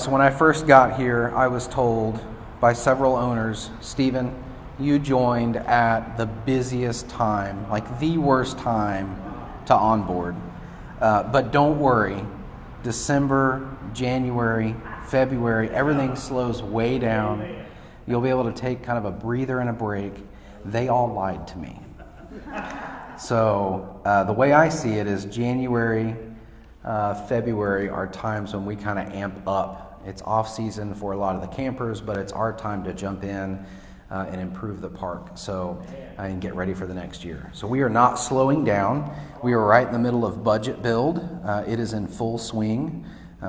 so when I first got here, I was told by several owners, Stephen, you joined at the busiest time, like the worst time to onboard. But don't worry, December, January, February, everything slows way down. You'll be able to take kind of a breather and a break. They all lied to me. So the way I see it is January, February are times when we kind of amp up. It's off season for a lot of the campers, but it's our time to jump in and improve the park and get ready for the next year. So we are not slowing down. We are right in the middle of budget build. It is in full swing.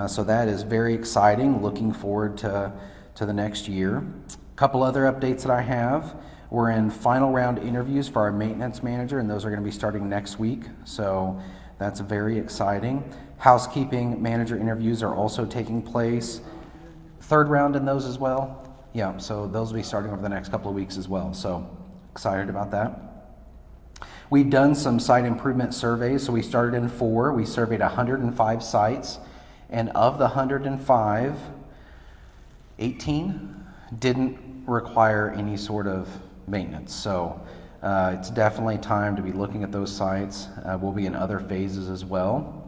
So that is very exciting. Looking forward to the next year. A couple other updates that I have. We're in final round interviews for our maintenance manager, and those are going to be starting next week. So that's very exciting. Housekeeping manager interviews are also taking place. Third round in those as well. Yeah, so those will be starting over the next couple of weeks as well. So excited about that. We've done some site improvement surveys. So we started in 4. We surveyed 105 sites. And of the 105, 18 didn't require any sort of maintenance. So it's definitely time to be looking at those sites. We'll be in other phases as well.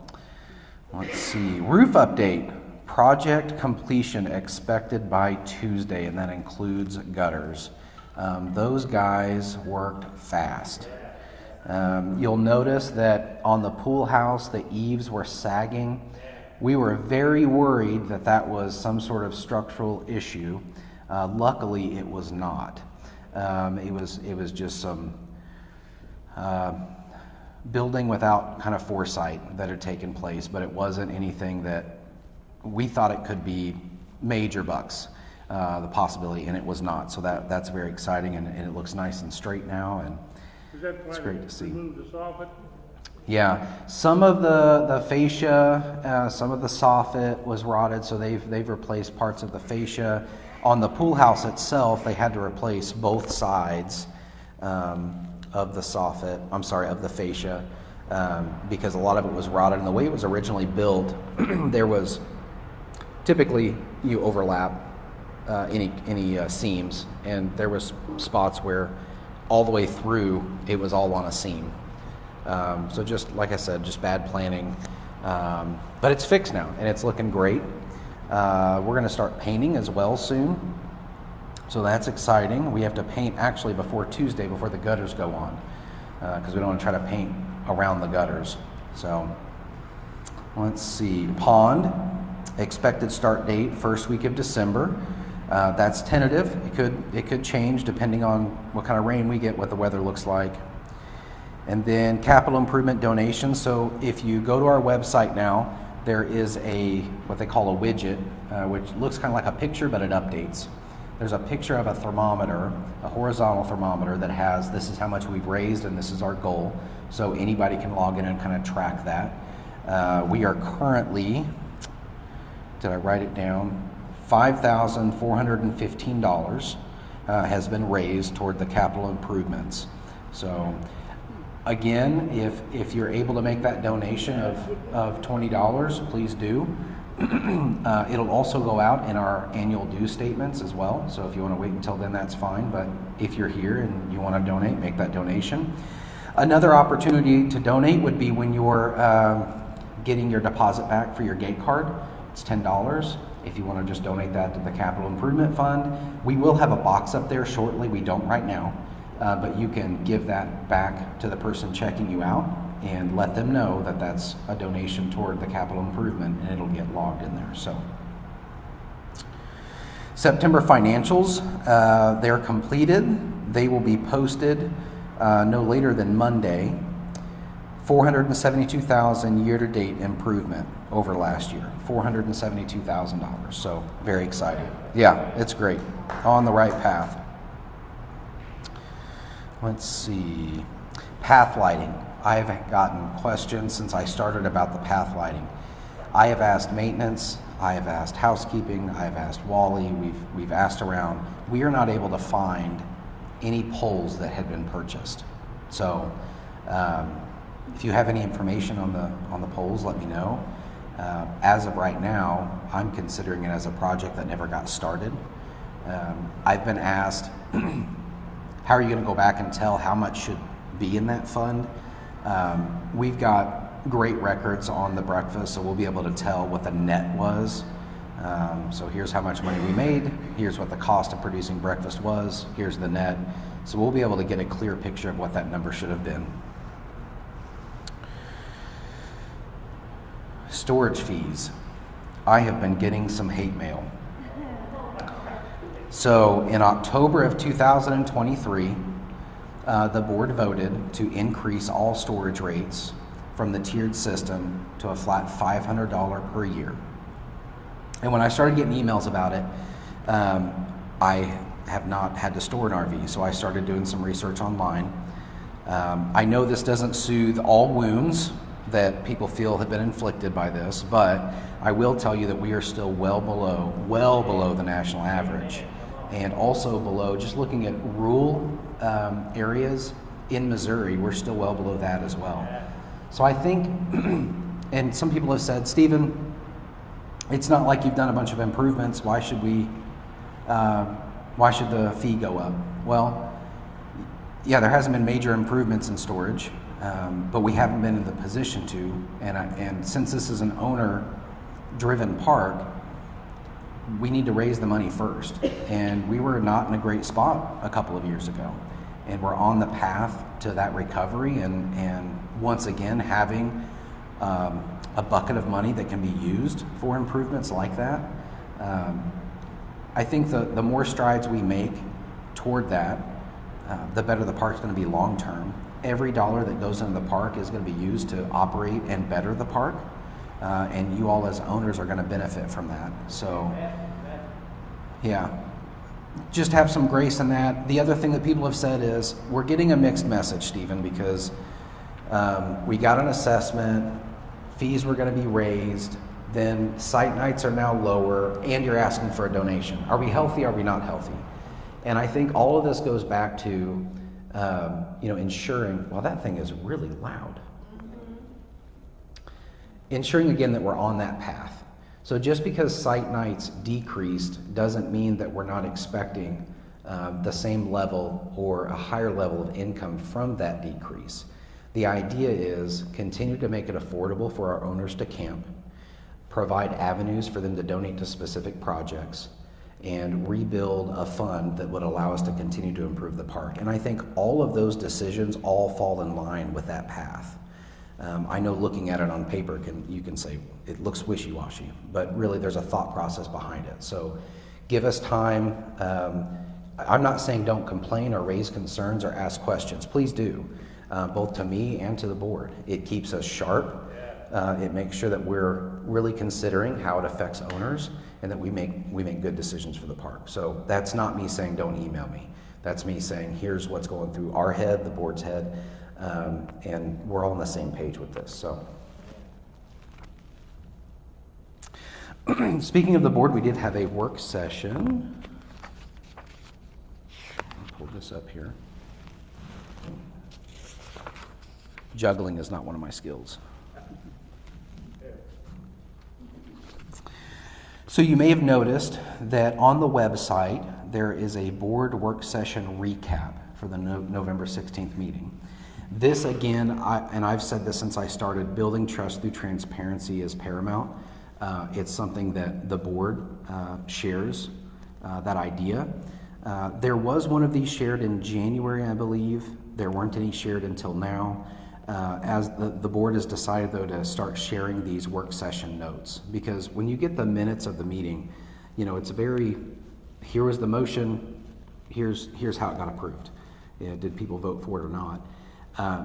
Let's see, roof update. Project completion expected by Tuesday, and that includes gutters. Those guys worked fast. You'll notice that on the pool house, the eaves were sagging. We were very worried that that was some sort of structural issue. Luckily, it was not. It was just some building without kind of foresight that had taken place, but it wasn't anything that we thought it could be major bucks, the possibility, and it was not. So that's very exciting, and it looks nice and straight now, and it's great to see. Move the soffit? Yeah, some of the fascia, some of the soffit was rotted, so they've replaced parts of the fascia. On the pool house itself, they had to replace both sides of the soffit. Of the fascia, because a lot of it was rotted. And the way it was originally built, there was typically you overlap any seams, and there was spots where all the way through it was all on a seam. So just like I said, just bad planning. But it's fixed now, and it's looking great. We're going to start painting as well soon. So that's exciting. We have to paint actually before Tuesday, before the gutters go on, because we don't want to try to paint around the gutters. So let's see. Pond, expected start date, first week of December. That's tentative. It could change depending on what kind of rain we get, what the weather looks like. And then capital improvement donations. So if you go to our website now, there is what they call a widget, which looks kind of like a picture, but it updates. There's a picture of a thermometer, a horizontal thermometer that has, this is how much we've raised and this is our goal. So anybody can log in and kind of track that. We are currently, did I write it down? $5,415 has been raised toward the capital improvements. So again, if you're able to make that donation of $20, please do. It'll also go out in our annual due statements as well. So if you want to wait until then, that's fine. But if you're here and you want to donate, make that donation. Another opportunity to donate would be when you're getting your deposit back for your gate card. It's $10. If you want to just donate that to the Capital Improvement Fund, we will have a box up there shortly. We don't right now. But you can give that back to the person checking you out and let them know that that's a donation toward the capital improvement, and it'll get logged in there. So September financials, they're completed. They will be posted no later than Monday. $472,000 year-to-date improvement over last year. $472,000. So very exciting. Yeah, it's great. On the right path. Let's see, path lighting. I've gotten questions since I started about the path lighting. I have asked maintenance, I have asked housekeeping, I have asked Wally, we've asked around. We are not able to find any poles that had been purchased. So if you have any information on the poles, let me know. As of right now, I'm considering it as a project that never got started. I've been asked, how are you going to go back and tell how much should be in that fund? We've got great records on the breakfast, so we'll be able to tell what the net was. So here's how much money we made, here's what the cost of producing breakfast was, here's the net. So we'll be able to get a clear picture of what that number should have been. Storage fees. I have been getting some hate mail. So in October of 2023, the board voted to increase all storage rates from the tiered system to a flat $500 per year. And when I started getting emails about it, I have not had to store an RV, so I started doing some research online. I know this doesn't soothe all wounds that people feel have been inflicted by this, but I will tell you that we are still well below the national average, and also below, just looking at rural areas in Missouri, we're still well below that as well. So I think, and some people have said, Stephen, it's not like you've done a bunch of improvements. Why should the fee go up? Well, yeah, there hasn't been major improvements in storage, but we haven't been in the position to. And since this is an owner-driven park, we need to raise the money first. And we were not in a great spot a couple of years ago. And we're on the path to that recovery, and once again having a bucket of money that can be used for improvements like that. I think the more strides we make toward that, the better the park's going to be long term. Every dollar that goes into the park is going to be used to operate and better the park, and you all as owners are going to benefit from that. So, yeah, just have some grace in that. The other thing that people have said is we're getting a mixed message, Stephen, because we got an assessment, fees were going to be raised, then site nights are now lower, and you're asking for a donation. Are we healthy? Are we not healthy? And I think all of this goes back to ensuring, well, that thing is really loud. Ensuring again that we're on that path. So just because site nights decreased doesn't mean that we're not expecting the same level or a higher level of income from that decrease. The idea is continue to make it affordable for our owners to camp, provide avenues for them to donate to specific projects, and rebuild a fund that would allow us to continue to improve the park. And I think all of those decisions all fall in line with that path. I know looking at it on paper, you can say it looks wishy-washy, but really there's a thought process behind it. So give us time. I'm not saying don't complain or raise concerns or ask questions. Please do, both to me and to the board. It keeps us sharp. It makes sure that we're really considering how it affects owners and that we make good decisions for the park. So that's not me saying don't email me. That's me saying here's what's going through our head, the board's head, and we're all on the same page with this. So, speaking of the board, we did have a work session. I'll pull this up here. Juggling is not one of my skills. So you may have noticed that on the website there is a board work session recap for the November 16th meeting. This again, I've said this since I started, building trust through transparency is paramount. It's something that the board shares, that idea. There was one of these shared in January, I believe. There weren't any shared until now. As the board has decided, though, to start sharing these work session notes, because when you get the minutes of the meeting, it's very, here was the motion, here's how it got approved. Did people vote for it or not?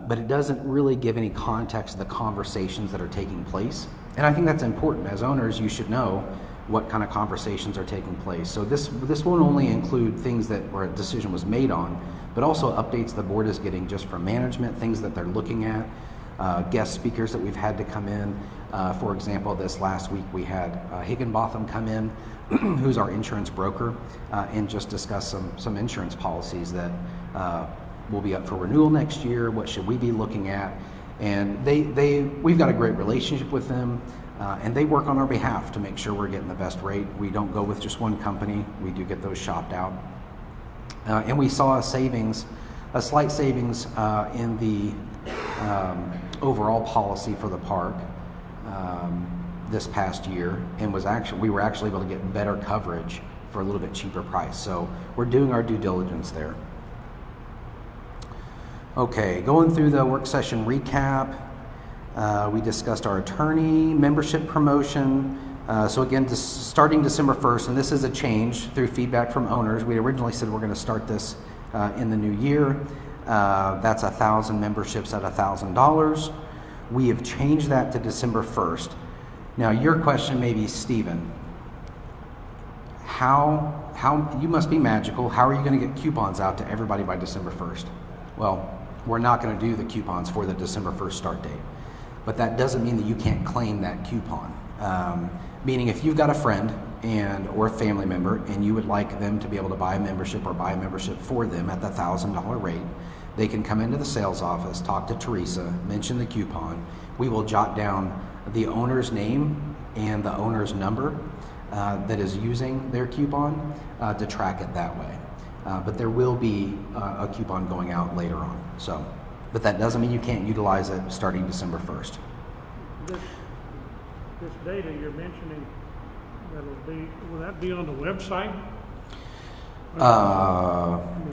But it doesn't really give any context to the conversations that are taking place. And I think that's important. As owners, you should know what kind of conversations are taking place. So this won't only include things where a decision was made on, but also updates the board is getting just from management, things that they're looking at, guest speakers that we've had to come in. For example, this last week we had Higginbotham come in, who's our insurance broker, and just discuss some insurance policies that will be up for renewal next year. What should we be looking at? And we've got a great relationship with them. and they work on our behalf to make sure we're getting the best rate. We don't go with just one company. We do get those shopped out. And we saw a slight savings in the overall policy for the park this past year, and we were actually able to get better coverage for a little bit cheaper price. So we're doing our due diligence there. Okay, going through the work session recap, we discussed our attorney membership promotion. So again, starting December 1st, and this is a change through feedback from owners. We originally said we're going to start this in the new year. That's 1,000 memberships at $1,000. We have changed that to December 1st. Now your question may be, Stephen, how you must be magical. How are you going to get coupons out to everybody by December 1st? Well, we're not going to do the coupons for the December 1st start date, but that doesn't mean that you can't claim that coupon. Meaning if you've got a friend or a family member and you would like them to be able to buy a membership or buy a membership for them at the $1,000 rate, they can come into the sales office, talk to Teresa, mention the coupon. We will jot down the owner's name and the owner's number that is using their coupon to track it that way. But there will be a coupon going out later on. So, but that doesn't mean you can't utilize it starting December 1st. This data you're mentioning, will that be on the website?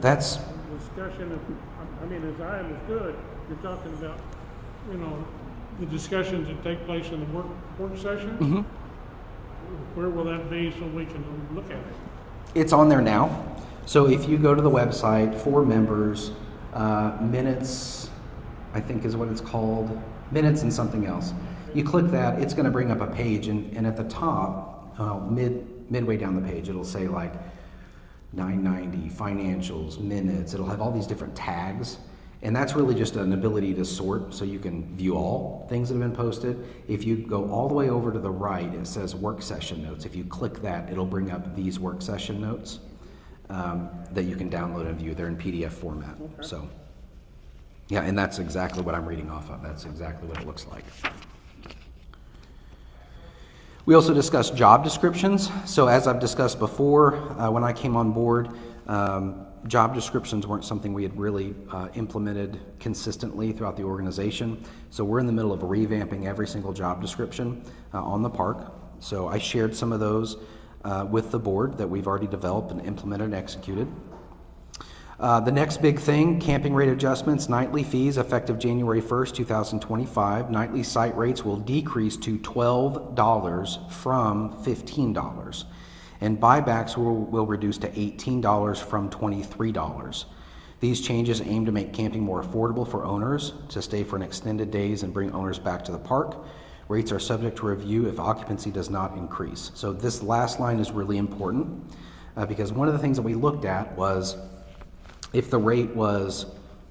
That's discussion of, as I understood, you're talking about, the discussions that take place in the work session. Mm-hmm. Where will that be so we can look at it? It's on there now. So if you go to the website for members, minutes, I think is what it's called, minutes and something else. You click that, it's going to bring up a page, and at the top, midway down the page, it'll say like 990, financials, minutes. It'll have all these different tags, and that's really just an ability to sort so you can view all things that have been posted. If you go all the way over to the right, it says work session notes. If you click that, it'll bring up these work session notes that you can download and view. They're in PDF format. Okay. So, yeah, and that's exactly what I'm reading off of. That's exactly what it looks like. We also discussed job descriptions. So as I've discussed before, when I came on board, job descriptions weren't something we had really implemented consistently throughout the organization. So we're in the middle of revamping every single job description on the park. So I shared some of those with the board that we've already developed and implemented and executed. The next big thing, camping rate adjustments, nightly fees effective January 1st, 2025. Nightly site rates will decrease to $12 from $15. And buybacks will reduce to $18 from $23. These changes aim to make camping more affordable for owners to stay for an extended days and bring owners back to the park. Rates are subject to review if occupancy does not increase. So this last line is really important because one of the things that we looked at was if the rate was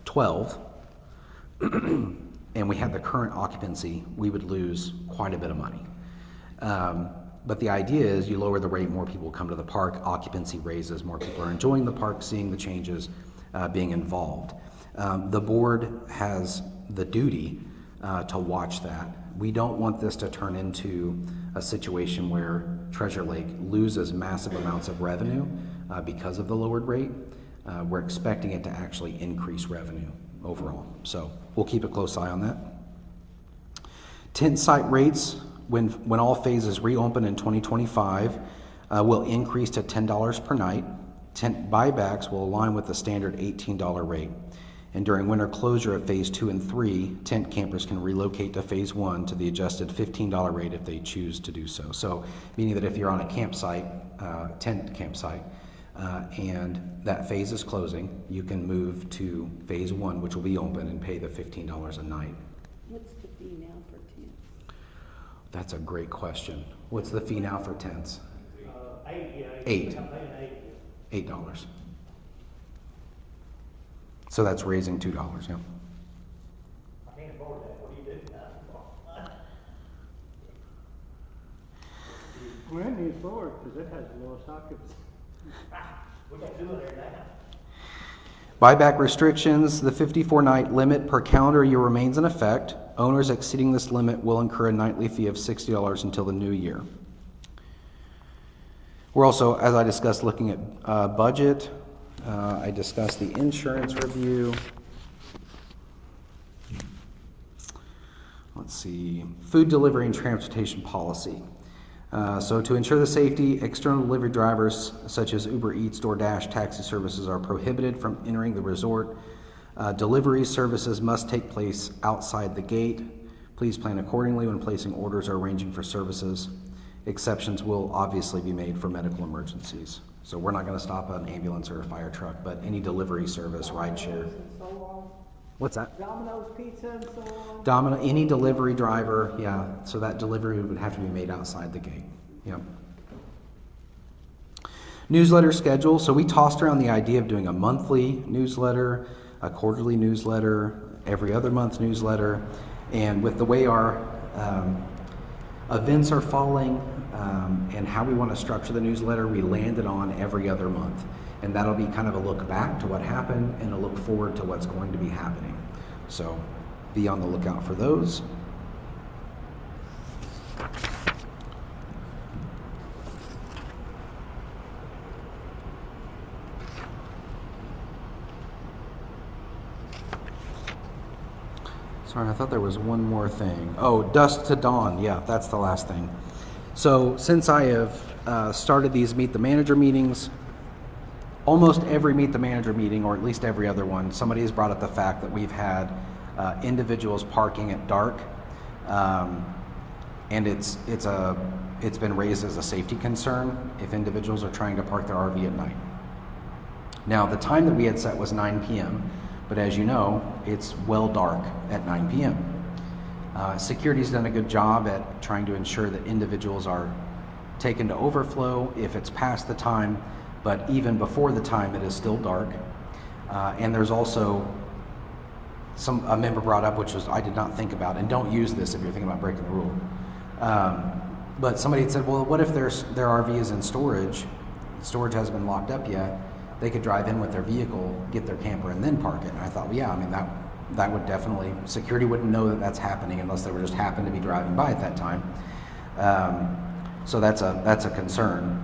12 and we had the current occupancy, we would lose quite a bit of money. But the idea is you lower the rate, more people come to the park, occupancy raises, more people are enjoying the park, seeing the changes, being involved. The board has the duty to watch that. We don't want this to turn into a situation where Treasure Lake loses massive amounts of revenue because of the lowered rate. We're expecting it to actually increase revenue overall. So we'll keep a close eye on that. Tent site rates, when all phases reopen in 2025, will increase to $10 per night. Tent buybacks will align with the standard $18 rate. And during winter closure of phase 2 and 3, tent campers can relocate to phase 1 to the adjusted $15 rate if they choose to do so. So meaning that if you're on a campsite, tent campsite, and that phase is closing, you can move to phase 1, which will be open, and pay the $15 a night. What's the fee now for tents? That's a great question. What's the fee now for tents? $8. So that's raising $2, yeah. I can't afford that. What do you do? Well, it needs forward because it has the lowest occupancy. We got two of there now. Buyback restrictions, the 54-night limit per calendar year remains in effect. Owners exceeding this limit will incur a nightly fee of $60 until the new year. We're also, as I discussed, looking at budget. I discussed the insurance review. Let's see, food delivery and transportation policy. So to ensure the safety, external delivery drivers such as Uber Eats, DoorDash, taxi services are prohibited from entering the resort. Delivery services must take place outside the gate. Please plan accordingly when placing orders or arranging for services. Exceptions will obviously be made for medical emergencies. So we're not going to stop an ambulance or a fire truck, but any delivery service, rideshare. And so on. What's that? Domino's Pizza and so on. Any delivery driver, yeah, so that delivery would have to be made outside the gate. Yep. Newsletter schedule. So we tossed around the idea of doing a monthly newsletter, a quarterly newsletter, every other month newsletter, and with the way our events are falling and how we want to structure the newsletter, we landed on every other month. And that'll be kind of a look back to what happened and a look forward to what's going to be happening. So be on the lookout for those. Sorry, I thought there was one more thing. Oh, dusk to dawn. Yeah, that's the last thing. So since I have started these Meet the Manager meetings, almost every Meet the Manager meeting, or at least every other one, somebody has brought up the fact that we've had individuals parking at dark, and it's been raised as a safety concern if individuals are trying to park their RV at night. Now, the time that we had set was 9 p.m., but as you know, it's well dark at 9 p.m. Security's done a good job at trying to ensure that individuals are taken to overflow if it's past the time, but even before the time, it is still dark. And there's also a member brought up, which was I did not think about, and don't use this if you're thinking about breaking the rule. But somebody had said, well, what if their RV is in storage? Storage hasn't been locked up yet. They could drive in with their vehicle, get their camper, and then park it. And I thought, well, yeah, I mean, that would definitely, security wouldn't know that that's happening unless they were just happened to be driving by at that time. So that's a concern.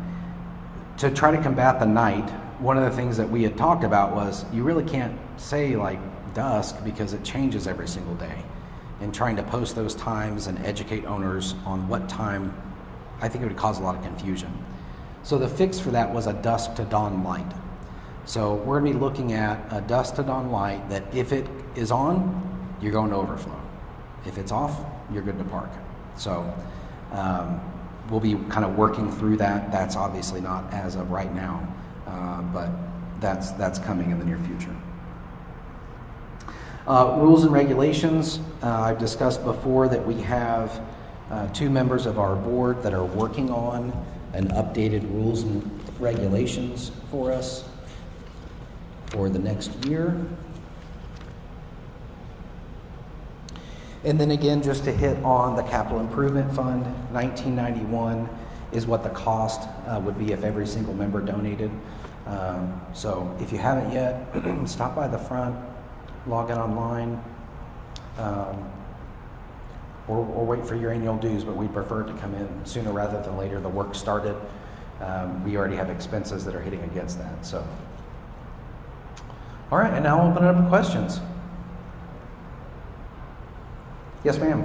To try to combat the night, one of the things that we had talked about was you really can't say like dusk because it changes every single day. And trying to post those times and educate owners on what time, I think it would cause a lot of confusion. So the fix for that was a dusk to dawn light. So we're going to be looking at a dusk to dawn light that if it is on, you're going to overflow. If it's off, you're good to park. So we'll be kind of working through that. That's obviously not as of right now, but that's coming in the near future. Rules and regulations. I've discussed before that we have 2 members of our board that are working on an updated rules and regulations for us for the next year. And then again, just to hit on the capital improvement fund, $1991 is what the cost would be if every single member donated. So if you haven't yet, stop by the front, log in online, or wait for your annual dues, but we prefer it to come in sooner rather than later. The work started. We already have expenses that are hitting against that. So, all right, and now I'll open it up for questions. Yes, ma'am.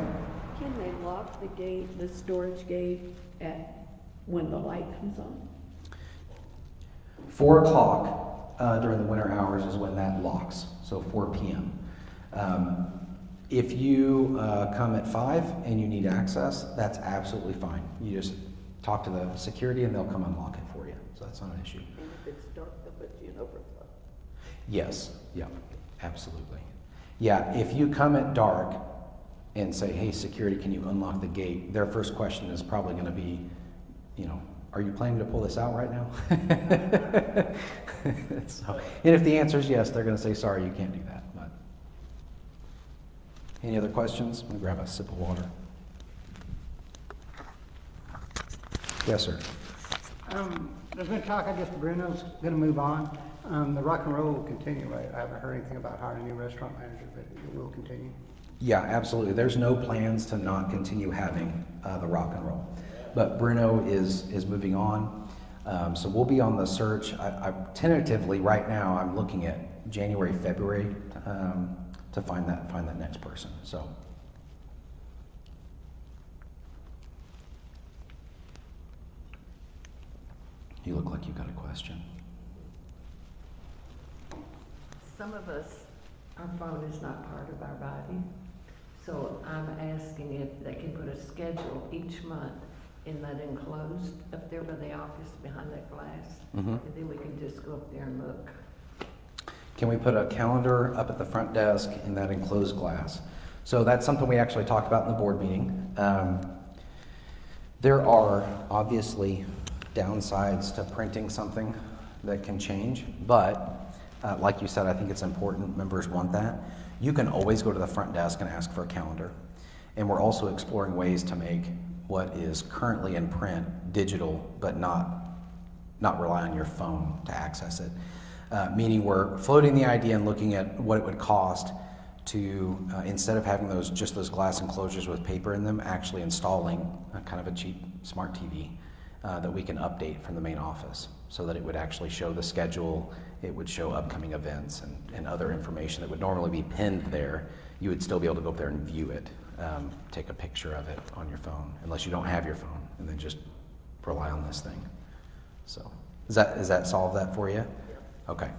Can they lock the gate, the storage gate, when the light comes on? 4 o'clock during the winter hours is when that locks, so 4 p.m. If you come at 5 and you need access, that's absolutely fine. You just talk to the security and they'll come unlock it for you, so that's not an issue. And if it's dark, they'll put you in overflow. Yes, yeah, absolutely. Yeah, if you come at dark and say, hey, security, can you unlock the gate? Their first question is probably going to be, are you planning to pull this out right now? So, and if the answer is yes, they're going to say, sorry, you can't do that. But any other questions? Let me grab a sip of water. Yes, sir. There's been talk, I guess Bruno's going to move on. The rock and roll will continue, right? I haven't heard anything about hiring a new restaurant manager, but it will continue. Yeah, absolutely. There's no plans to not continue having the rock and roll, but Bruno is moving on, so we'll be on the search. I tentatively right now I'm looking at January, February to find that next person. So. You look like you got a question. Some of us, our phone is not part of our body, so I'm asking if they can put a schedule each month in that enclosed up there by the office behind that glass, and then we can just go up there and look. Can we put a calendar up at the front desk in that enclosed glass? So that's something we actually talked about in the board meeting. There are obviously downsides to printing something that can change, but like you said, I think it's important. Members want that. You can always go to the front desk and ask for a calendar. And we're also exploring ways to make what is currently in print digital, but not rely on your phone to access it. Meaning we're floating the idea and looking at what it would cost to, instead of having those glass enclosures with paper in them, actually installing kind of a cheap smart TV that we can update from the main office, so that it would actually show the schedule, it would show upcoming events and other information that would normally be pinned there. You would still be able to go up there and view it, take a picture of it on your phone, unless you don't have your phone, and then just rely on this thing. So, does that solve that for you? Okay.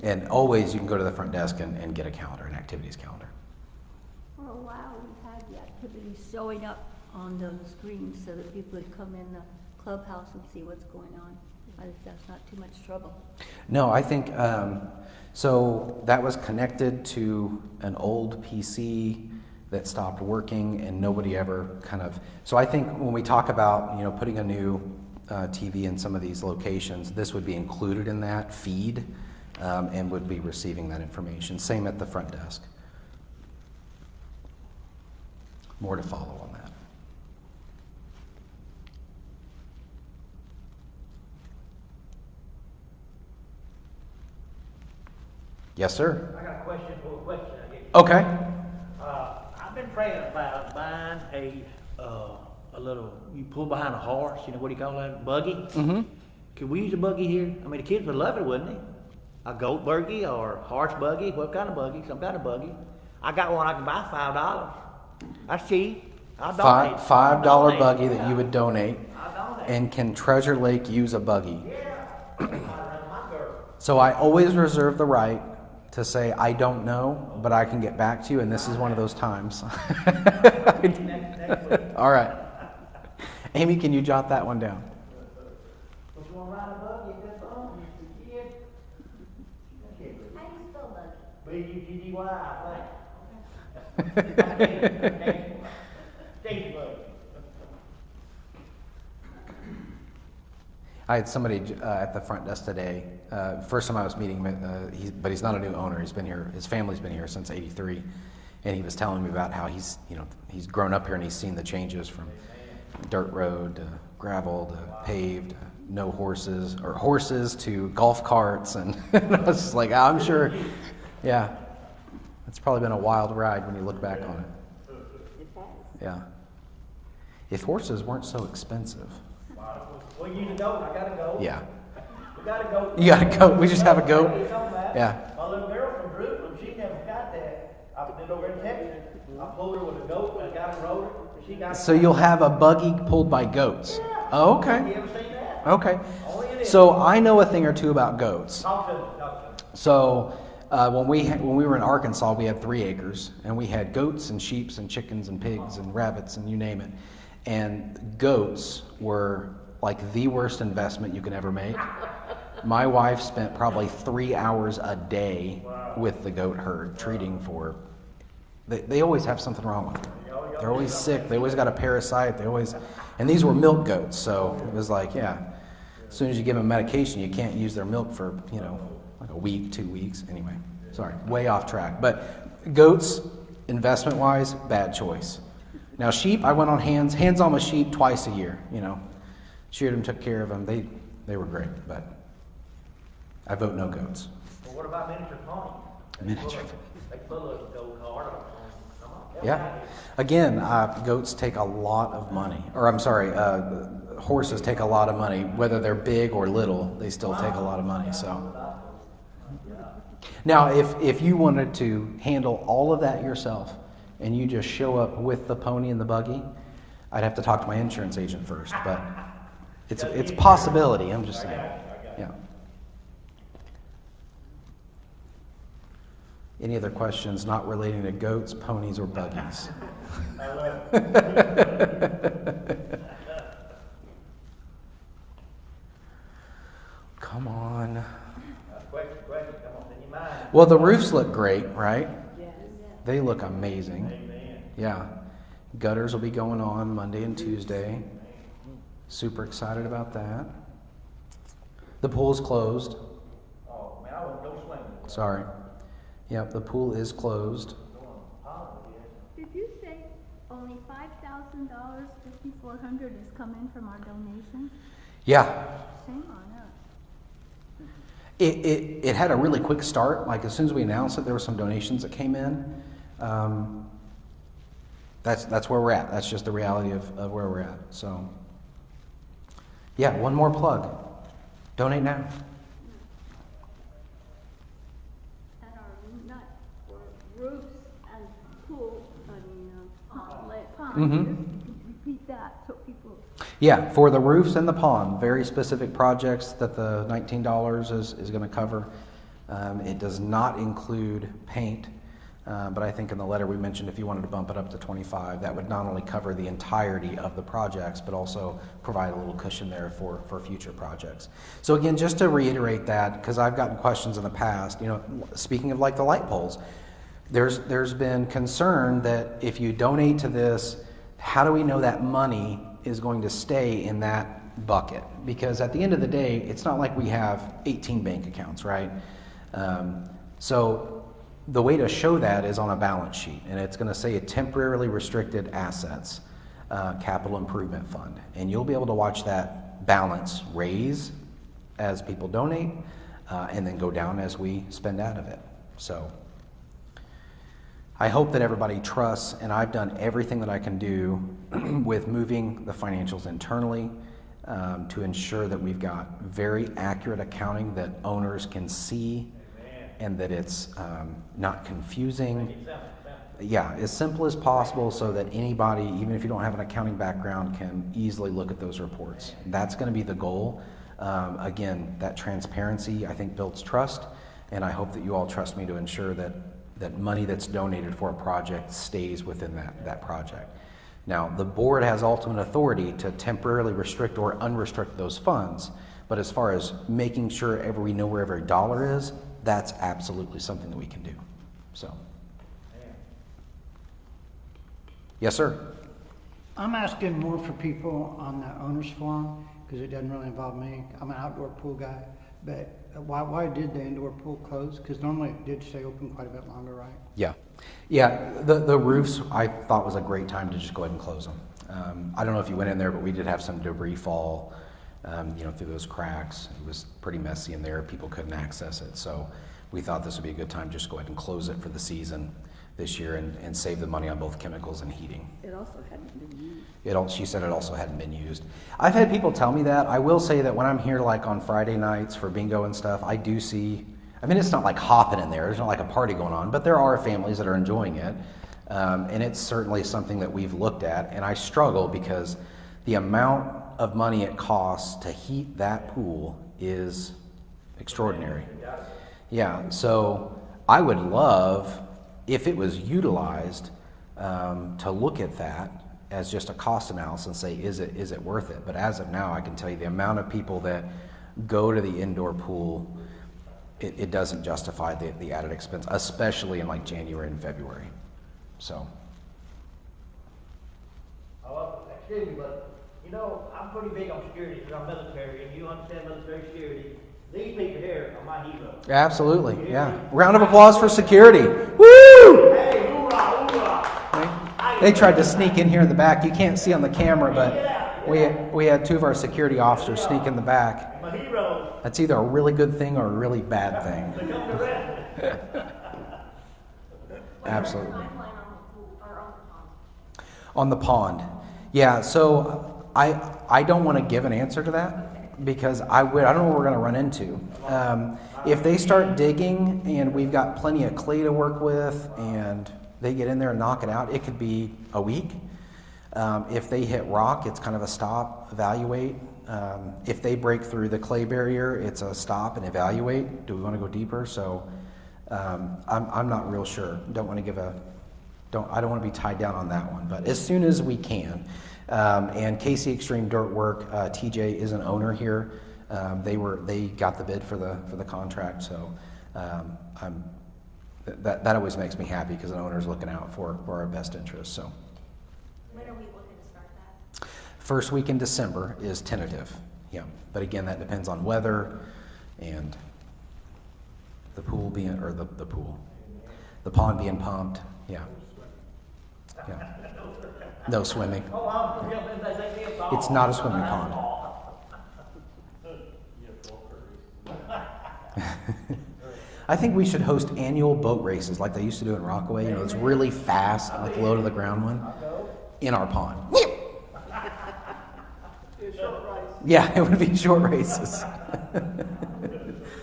And always you can go to the front desk and get a calendar, an activities calendar. For a while, we had the activities showing up on the screen so that people would come in the clubhouse and see what's going on. That's not too much trouble. No, I think, so that was connected to an old PC that stopped working and nobody ever so I think when we talk about, putting a new TV in some of these locations, this would be included in that feed and would be receiving that information. Same at the front desk. More to follow on that. Yes, sir. I got a question for a question, I guess. Okay. I've been praying about buying a little, you pull behind a horse, what do you call that, buggy? Mm-hmm. Could we use a buggy here? I mean, the kids would love it, wouldn't they? A goat buggy or horse buggy, what kind of buggy? Some kind of buggy. I got one I can buy $5. That's cheap. I'll donate. $5 buggy that you would donate. I'll donate. And can Treasure Lake use a buggy? Yeah. I run my girl. So I always reserve the right to say, I don't know, but I can get back to you, and this is one of those times. Next week. All right. Amy, can you jot that one down? If you want to ride a buggy at that phone, you kid. How do you spell buggy? B-U-G-G-Y, I think. Stage buggy. I had somebody at the front desk today. First time I was meeting him, but he's not a new owner. He's been here. His family's been here since '83, and he was telling me about how he's grown up here and he's seen the changes from dirt road to gravel to paved, no horses, or horses to golf carts, and I was just like, I'm sure, yeah, it's probably been a wild ride when you look back on it. It has. Yeah, if horses weren't so expensive. Well, you need a goat, I got a goat. Yeah. We got a goat. You got a goat? We just have a goat? It's on that. Yeah. My little girl from Jerusalem, she never got that. I did over in Texas. I pulled her with a goat and I got her roller. She got So you'll have a buggy pulled by goats? Yeah. Oh, okay. You ever seen that? Okay. Only it is. So I know a thing or two about goats. Talk to me, talk to me. So when we were in Arkansas, we had 3 acres, and we had goats and sheep and chickens and pigs and rabbits and you name it. And goats were like the worst investment you could ever make. My wife spent probably 3 hours a day with the goat herd treating for. They always have something wrong with them. They're always sick. They always got a parasite. And these were milk goats, so it was like, yeah. As soon as you give them medication, you can't use their milk for like a week, 2 weeks. Anyway, sorry, way off track. But goats, investment-wise, bad choice. Now sheep, I went on hands-on with sheep twice a year. Sheared them, took care of them. They were great, but I vote no goats. Well, what about miniature ponies? Miniature. They pull a go kart on. Come on. Yeah. Again, goats take a lot of money. Or I'm sorry, horses take a lot of money. Whether they're big or little, they still take a lot of money. So now, if you wanted to handle all of that yourself and you just show up with the pony and the buggy, I'd have to talk to my insurance agent first. But it's a possibility. I'm just saying. Yeah. Any other questions not relating to goats, ponies, or buggies? Come on. Question, come on, in your mind. Well, the roofs look great, right? Yes. They look amazing. Amen. Yeah. Gutters will be going on Monday and Tuesday. Super excited about that. The pool's closed. Oh, man, I won't go swimming. Sorry. Yep, the pool is closed. Did you say only $5,000, 5,400 is coming from our donations? Yeah. Shame on us. It had a really quick start. Like as soon as we announced it, there were some donations that came in. That's where we're at. That's just the reality of where we're at. So, yeah, one more plug. Donate now. And our nut for roofs and pool, pond. Mhm. Just repeat that so people. Yeah, for the roofs and the pond, very specific projects that the $19 is going to cover. It does not include paint, but I think in the letter we mentioned if you wanted to bump it up to 25, that would not only cover the entirety of the projects, but also provide a little cushion there for future projects. So again, just to reiterate that, because I've gotten questions in the past, speaking of like the light poles, there's been concern that if you donate to this, how do we know that money is going to stay in that bucket? Because at the end of the day, it's not like we have 18 bank accounts, right? So the way to show that is on a balance sheet, and it's going to say a temporarily restricted assets capital improvement fund, and you'll be able to watch that balance raise as people donate and then go down as we spend out of it. So I hope that everybody trusts, and I've done everything that I can do with moving the financials internally to ensure that we've got very accurate accounting that owners can see and that it's not confusing. Yeah, as simple as possible so that anybody, even if you don't have an accounting background, can easily look at those reports. That's going to be the goal. Again, that transparency, I think, builds trust, and I hope that you all trust me to ensure that money that's donated for a project stays within that project. Now, the board has ultimate authority to temporarily restrict or unrestrict those funds, but as far as making sure we know where every dollar is, that's absolutely something that we can do. So, yes, sir. I'm asking more for people on the owners forum because it doesn't really involve me. I'm an outdoor pool guy, but why did the indoor pool close? Because normally it did stay open quite a bit longer, right? Yeah. The roofs I thought was a great time to just go ahead and close them. I don't know if you went in there, but we did have some debris fall, through those cracks. It was pretty messy in there. People couldn't access it, so we thought this would be a good time to just go ahead and close it for the season this year and save the money on both chemicals and heating. It also hadn't been used. She said it also hadn't been used. I've had people tell me that. I will say that when I'm here like on Friday nights for bingo and stuff, I do see, it's not like hopping in there. There's not like a party going on, but there are families that are enjoying it. And it's certainly something that we've looked at. And I struggle because the amount of money it costs to heat that pool is extraordinary. Yeah, so I would love, if it was utilized, to look at that as just a cost analysis and say, is it worth it? But as of now, I can tell you the amount of people that go to the indoor pool, it doesn't justify the added expense, especially in like January and February. So. Well, excuse me, but I'm pretty big on security because I'm military, and you understand military security. These people here are my heroes. Absolutely, yeah. Round of applause for security. Woo! Hey, hoorah, hoorah! They tried to sneak in here in the back. You can't see on the camera, but we had two of our security officers sneak in the back. My heroes. That's either a really good thing or a really bad thing. They come to rest. Absolutely. Timeline on On the pond. Yeah, so I don't want to give an answer to that because I don't know what we're going to run into. If they start digging and we've got plenty of clay to work with and they get in there and knock it out, it could be a week. If they hit rock, it's kind of a stop, evaluate. If they break through the clay barrier, it's a stop and evaluate. Do we want to go deeper? So I'm not real sure. I don't want to be tied down on that one, but as soon as we can. And KC Extreme Dirt Work, TJ is an owner here. They got the bid for the contract, so that always makes me happy because an owner's looking out for our best interests. So When are we looking to start that? first week in December is tentative. Yeah, but again, that depends on weather and the pool being the pond being pumped. Yeah. Yeah. No swimming. It's not a swimming pond. I think we should host annual boat races like they used to do in Rockaway. You know, it's really fast, like low to the ground one, in our pond. Yeah, it would be short races.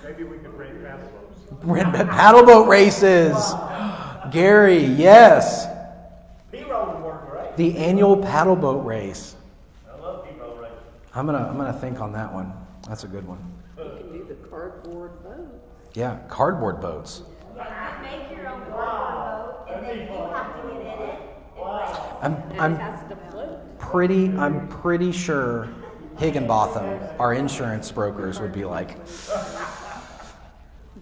Maybe we could rent paddle boats. Rent paddle boat races. Gary, yes. B-roll would work, right? The annual paddle boat race. I love B-roll races. I'm gonna think on that one. That's a good one. You can do the cardboard boat. Yeah, cardboard boats. Yeah, you make your own cardboard boat, and then you have to get in it and race. I'm Has to float. pretty sure Higginbotham, our insurance brokers, would be like,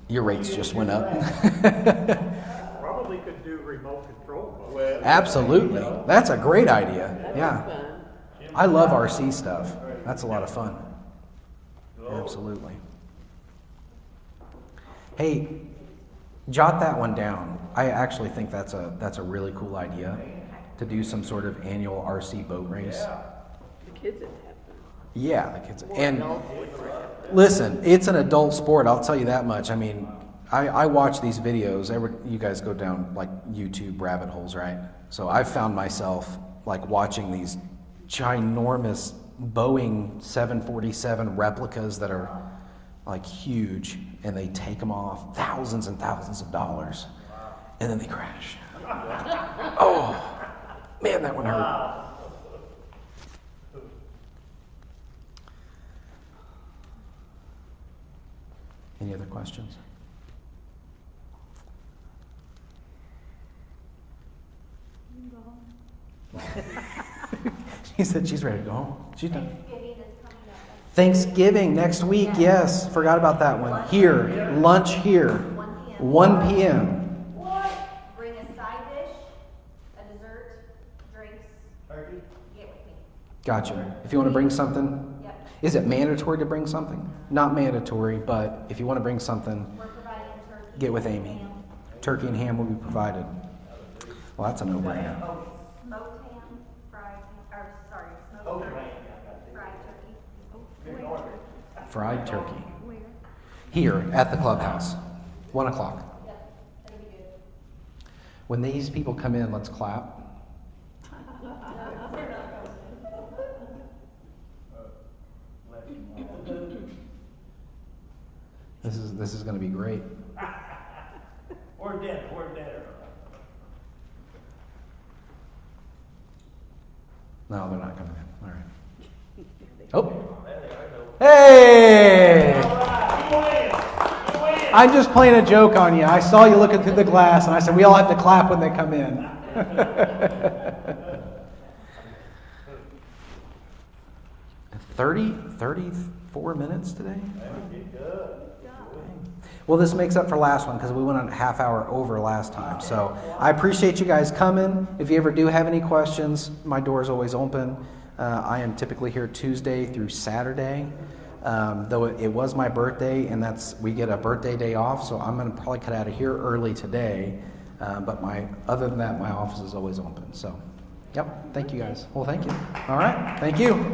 your rates just went up. Probably could do remote control boats. Absolutely. That's a great idea. Yeah. I love RC stuff. That's a lot of fun. Absolutely. Hey, jot that one down. I actually think that's a really cool idea to do some sort of annual RC boat race. The kids would have fun. Yeah, the kids. And listen, it's an adult sport. I'll tell you that much. I mean, I watch these videos. You guys go down like YouTube rabbit holes, right? So I've found myself like watching these ginormous Boeing 747 replicas that are like huge, and they take them off, thousands and thousands of dollars, and then they crash. Oh, man, that one hurt. Any other questions? She said she's ready to go home. She's done. Thanksgiving is coming up. Thanksgiving next week, yes. Forgot about that one. Here, lunch here, 1 p.m. Bring a side dish, a dessert, drinks. Get with me. Gotcha. If you want to bring something, Yep. is it mandatory to bring something? Not mandatory, but if you want to bring something, We're providing turkey. get with Amy. ham, Turkey and ham will be provided. Well, that's a no-brainer. Smoked ham, smoked turkey, fried turkey. Fried turkey. Here at the clubhouse, 1 o'clock. Yep, that'll be good. When these people come in, let's clap. This is going to be great. Or dinner. No, they're not coming in. All right. Oh. Hey! I'm just playing a joke on you. I saw you looking through the glass, and I said we all have to clap when they come in. 34 minutes today? Well, this makes up for last one because we went on a half hour over last time. So I appreciate you guys coming. If you ever do have any questions, my door is always open. I am typically here Tuesday through Saturday. Though it was my birthday, and we get a birthday day off, so I'm going to probably cut out of here early today. But other than that, my office is always open. So, yep. Thank you guys. Well, thank you. All right. Thank you.